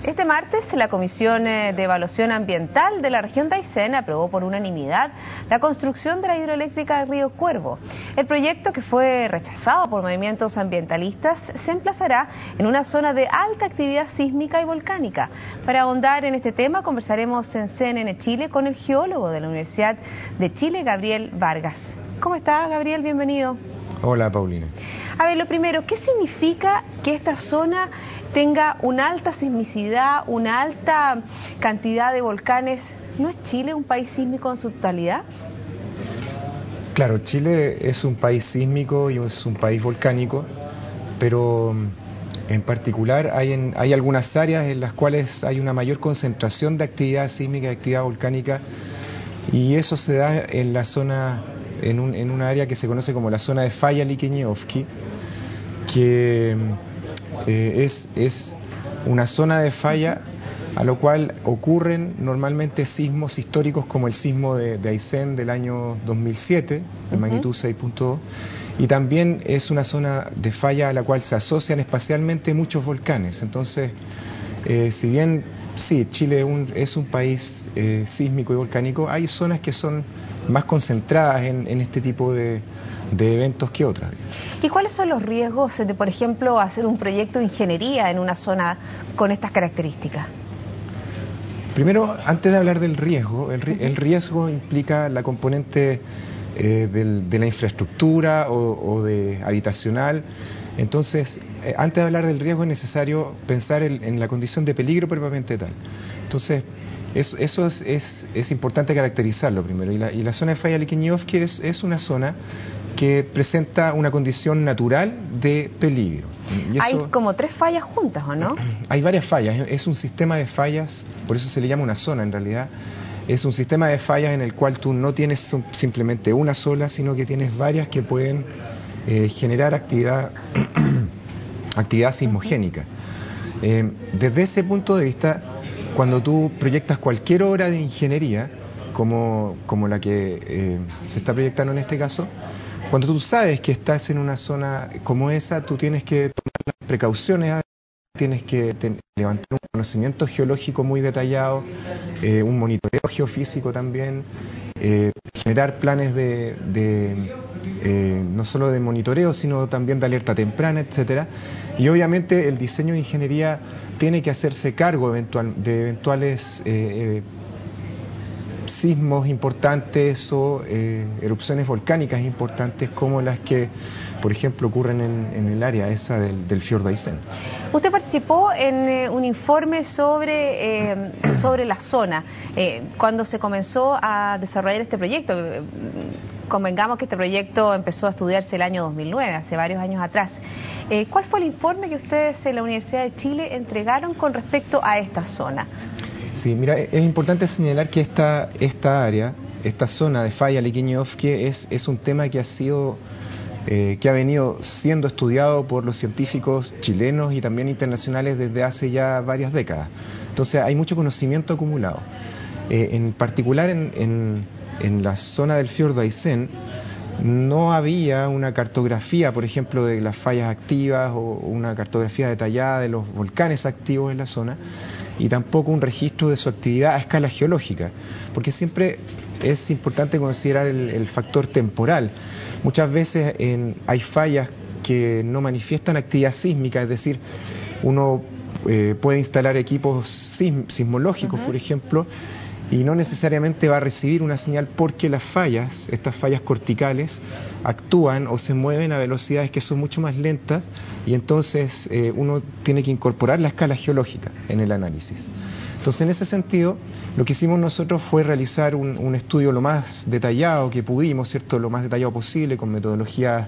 Este martes, la Comisión de Evaluación Ambiental de la región de Aysén aprobó por unanimidad la construcción de la hidroeléctrica del río Cuervo. El proyecto, que fue rechazado por movimientos ambientalistas, se emplazará en una zona de alta actividad sísmica y volcánica. Para ahondar en este tema, conversaremos en CNN Chile con el geólogo de la Universidad de Chile, Gabriel Vargas. ¿Cómo está, Gabriel? Bienvenido. Hola, Paulina. A ver, lo primero, ¿qué significa que esta zona tenga una alta sismicidad, una alta cantidad de volcanes? ¿No es Chile un país sísmico en su totalidad? Claro, Chile es un país sísmico y es un país volcánico, pero en particular hay algunas áreas en las cuales hay una mayor concentración de actividad sísmica y actividad volcánica, y eso se da en la zona, en una área que se conoce como la zona de falla Liquiñe-Ofqui, que es una zona de falla a lo cual ocurren normalmente sismos históricos como el sismo de Aysén del año 2007, de magnitud 6.2, y también es una zona de falla a la cual se asocian espacialmente muchos volcanes. Entonces, si bien sí, Chile es un país sísmico y volcánico, hay zonas que son más concentradas en este tipo de eventos que otras. ¿Y cuáles son los riesgos de, por ejemplo, hacer un proyecto de ingeniería en una zona con estas características? Primero, antes de hablar del riesgo, el riesgo implica la componente de la infraestructura o de habitacional. Entonces, antes de hablar del riesgo es necesario pensar en la condición de peligro propiamente tal. Entonces, eso es importante caracterizarlo primero. Y la zona de falla Liquiñe-Ofqui es una zona que presenta una condición natural de peligro. Hay como 3 fallas juntas, ¿o no? Hay varias fallas, es un sistema de fallas, por eso se le llama una zona en realidad. Es un sistema de fallas en el cual tú no tienes simplemente una sola, sino que tienes varias que pueden generar actividad sismogénica. Desde ese punto de vista, cuando tú proyectas cualquier obra de ingeniería, como la que se está proyectando en este caso, cuando tú sabes que estás en una zona como esa, tú tienes que tomar las precauciones, tienes que levantar un conocimiento geológico muy detallado, un monitoreo geofísico también, generar planes no solo de monitoreo, sino también de alerta temprana, etcétera. Y obviamente el diseño de ingeniería tiene que hacerse cargo de eventuales sismos importantes o erupciones volcánicas importantes como las que, por ejemplo, ocurren en el área esa del fiordo Aysén. Usted participó en un informe sobre la zona cuando se comenzó a desarrollar este proyecto. Convengamos que este proyecto empezó a estudiarse el año 2009, hace varios años atrás. ¿Cuál fue el informe que ustedes en la Universidad de Chile entregaron con respecto a esta zona? Sí, mira, es importante señalar que esta área, esta zona de falla Liquiñe-Ofqui es un tema que ha venido siendo estudiado por los científicos chilenos y también internacionales desde hace ya varias décadas. Entonces hay mucho conocimiento acumulado. En particular en la zona del fiordo Aysén no había una cartografía, por ejemplo, de las fallas activas o una cartografía detallada de los volcanes activos en la zona, y tampoco un registro de su actividad a escala geológica, porque siempre es importante considerar el factor temporal. Muchas veces hay fallas que no manifiestan actividad sísmica, es decir, uno puede instalar equipos sismológicos, por ejemplo, y no necesariamente va a recibir una señal porque estas fallas corticales, actúan o se mueven a velocidades que son mucho más lentas, y entonces uno tiene que incorporar la escala geológica en el análisis. Entonces, en ese sentido, lo que hicimos nosotros fue realizar un estudio lo más detallado que pudimos, ¿cierto?, lo más detallado posible, con metodologías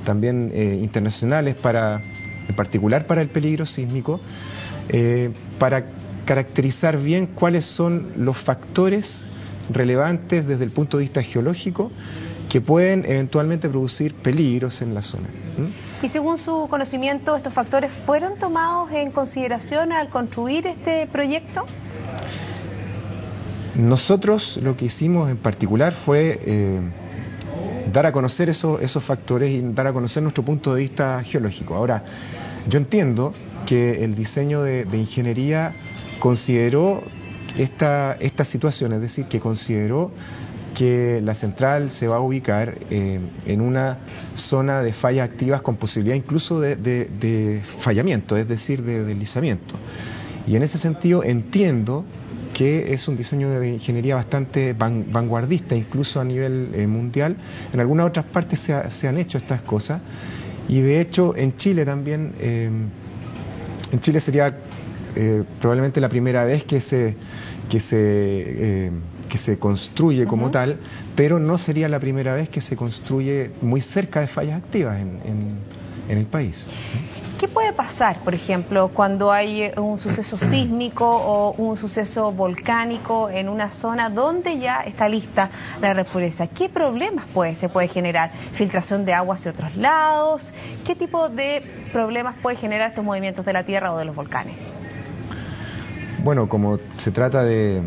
también internacionales, en particular para el peligro sísmico, para caracterizar bien cuáles son los factores relevantes desde el punto de vista geológico que pueden eventualmente producir peligros en la zona. Y según su conocimiento, ¿estos factores fueron tomados en consideración al construir este proyecto? Nosotros lo que hicimos en particular fue dar a conocer esos factores y dar a conocer nuestro punto de vista geológico. Ahora, yo entiendo que el diseño de ingeniería consideró esta situación, es decir, que consideró que la central se va a ubicar en una zona de fallas activas con posibilidad incluso de fallamiento, es decir, de deslizamiento. Y en ese sentido entiendo que es un diseño de ingeniería bastante vanguardista, incluso a nivel mundial. En algunas otras partes se han hecho estas cosas, y de hecho en Chile también, en Chile sería probablemente la primera vez que se construye como tal, pero no sería la primera vez que se construye muy cerca de fallas activas en el país. ¿Qué puede pasar, por ejemplo, cuando hay un suceso sísmico o un suceso volcánico en una zona donde ya está lista la represa? ¿Qué problemas se puede generar? ¿Filtración de agua hacia otros lados? ¿Qué tipo de problemas puede generar estos movimientos de la Tierra o de los volcanes? Bueno, como se trata de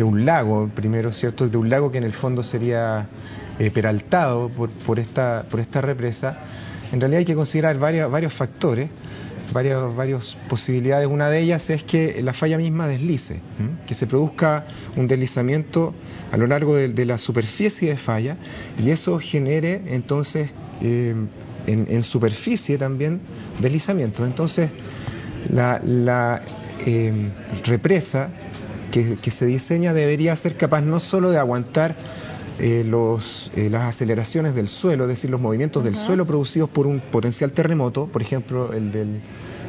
un lago, primero, ¿cierto? De un lago que en el fondo sería peraltado por esta represa. En realidad hay que considerar varios factores, varias posibilidades. Una de ellas es que la falla misma deslice, que se produzca un deslizamiento a lo largo de la superficie de falla, y eso genere entonces en superficie también deslizamiento. Entonces la represa que se diseña debería ser capaz no solo de aguantar las aceleraciones del suelo, es decir, los movimientos del suelo producidos por un potencial terremoto, por ejemplo el del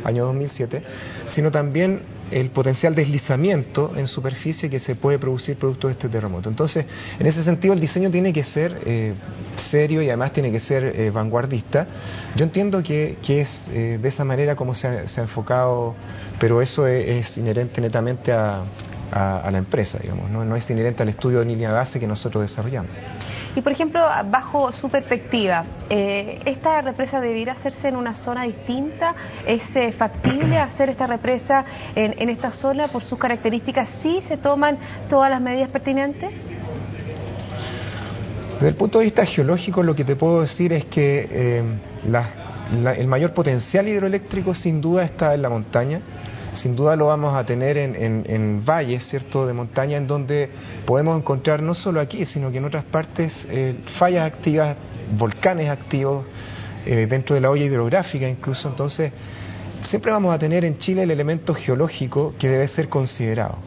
año 2007, sino también el potencial deslizamiento en superficie que se puede producir producto de este terremoto. Entonces, en ese sentido, el diseño tiene que ser serio y además tiene que ser vanguardista. Yo entiendo que es de esa manera como se ha enfocado, pero eso es inherente netamente a la empresa, digamos, no es inherente al estudio de línea base que nosotros desarrollamos. Y por ejemplo, bajo su perspectiva, ¿esta represa debiera hacerse en una zona distinta? ¿Es factible hacer esta represa en esta zona por sus características si se toman todas las medidas pertinentes? Desde el punto de vista geológico, lo que te puedo decir es que el mayor potencial hidroeléctrico sin duda está en la montaña. Sin duda lo vamos a tener en valles, ¿cierto?, de montaña, en donde podemos encontrar no solo aquí, sino que en otras partes fallas activas, volcanes activos, dentro de la olla hidrográfica incluso. Entonces, siempre vamos a tener en Chile el elemento geológico que debe ser considerado.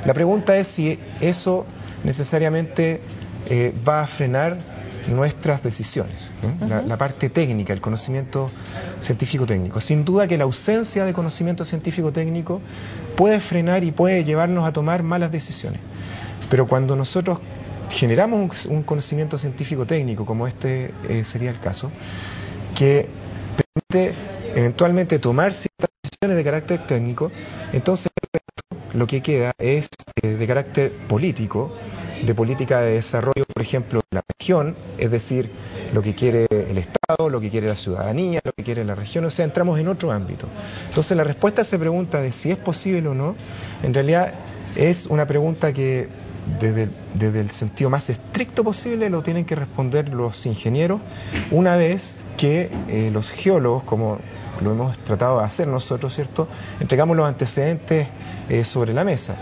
La pregunta es si eso necesariamente va a frenar nuestras decisiones, la parte técnica, el conocimiento científico-técnico. Sin duda que la ausencia de conocimiento científico-técnico puede frenar y puede llevarnos a tomar malas decisiones. Pero cuando nosotros generamos un conocimiento científico-técnico, como este sería el caso, que permite eventualmente tomar ciertas decisiones de carácter técnico, entonces lo que queda es de carácter político, de política de desarrollo, por ejemplo, de la región, es decir, lo que quiere el Estado, lo que quiere la ciudadanía, lo que quiere la región, o sea, entramos en otro ámbito. Entonces la respuesta a esa pregunta de si es posible o no, en realidad es una pregunta que desde el sentido más estricto posible lo tienen que responder los ingenieros, una vez que los geólogos, como lo hemos tratado de hacer nosotros, ¿cierto?, entregamos los antecedentes sobre la mesa.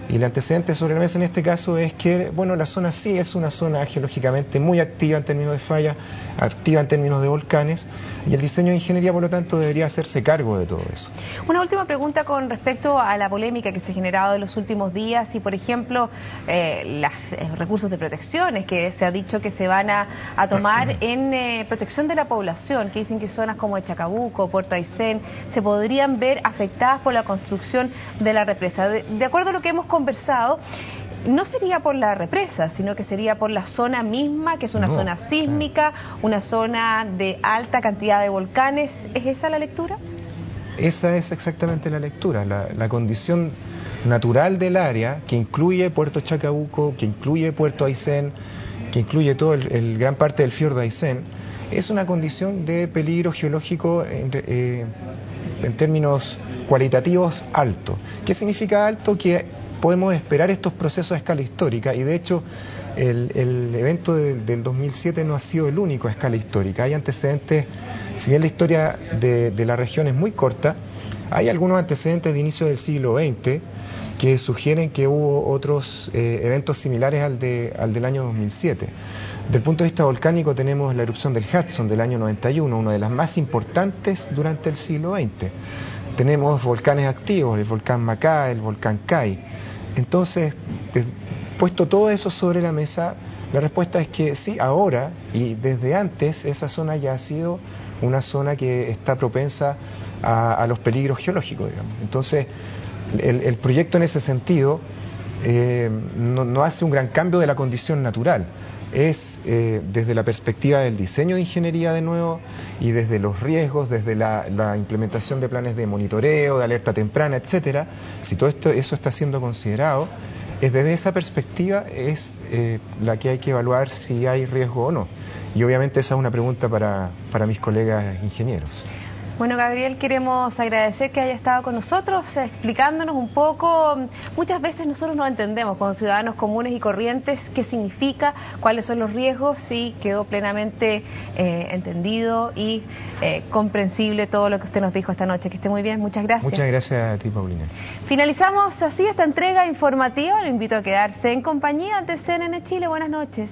Y el antecedente sobre la mesa en este caso es que, bueno, la zona sí es una zona geológicamente muy activa en términos de falla, activa en términos de volcanes, y el diseño de ingeniería, por lo tanto, debería hacerse cargo de todo eso. Una última pregunta con respecto a la polémica que se ha generado en los últimos días y, por ejemplo, los recursos de protecciones que se ha dicho que se van a tomar en protección de la población, que dicen que zonas como Chacabuco, Puerto Aysén, se podrían ver afectadas por la construcción de la represa. De acuerdo a lo que hemos conversado, no sería por la represa, sino que sería por la zona misma, que es una zona sísmica, una zona de alta cantidad de volcanes. ¿Es esa la lectura? Esa es exactamente la lectura, la condición natural del área, que incluye Puerto Chacabuco, que incluye Puerto Aysén, que incluye todo gran parte del fiordo de Aysén, es una condición de peligro geológico en términos cualitativos alto. ¿Qué significa alto? Que podemos esperar estos procesos a escala histórica, y de hecho el evento del 2007 no ha sido el único a escala histórica. Hay antecedentes, si bien la historia de la región es muy corta, Hay algunos antecedentes de inicio del siglo XX que sugieren que hubo otros eventos similares al del año 2007. Desde el punto de vista volcánico tenemos la erupción del Hudson del año 91, una de las más importantes durante el siglo XX. Tenemos volcanes activos, el volcán Macá, el volcán Kai. Entonces, puesto todo eso sobre la mesa, la respuesta es que sí, ahora y desde antes esa zona ya ha sido una zona que está propensa a los peligros geológicos, digamos. Entonces, el proyecto en ese sentido no hace un gran cambio de la condición natural. Es desde la perspectiva del diseño de ingeniería de nuevo y desde los riesgos, desde la implementación de planes de monitoreo, de alerta temprana, etcétera. Si todo eso está siendo considerado, desde esa perspectiva es la que hay que evaluar si hay riesgo o no. Y obviamente esa es una pregunta para mis colegas ingenieros. Bueno, Gabriel, queremos agradecer que haya estado con nosotros explicándonos un poco. Muchas veces nosotros no entendemos como ciudadanos comunes y corrientes qué significa, cuáles son los riesgos, y quedó plenamente entendido y comprensible todo lo que usted nos dijo esta noche. Que esté muy bien, muchas gracias. Muchas gracias a ti, Paulina. Finalizamos así esta entrega informativa. Lo invito a quedarse en compañía de CNN Chile. Buenas noches.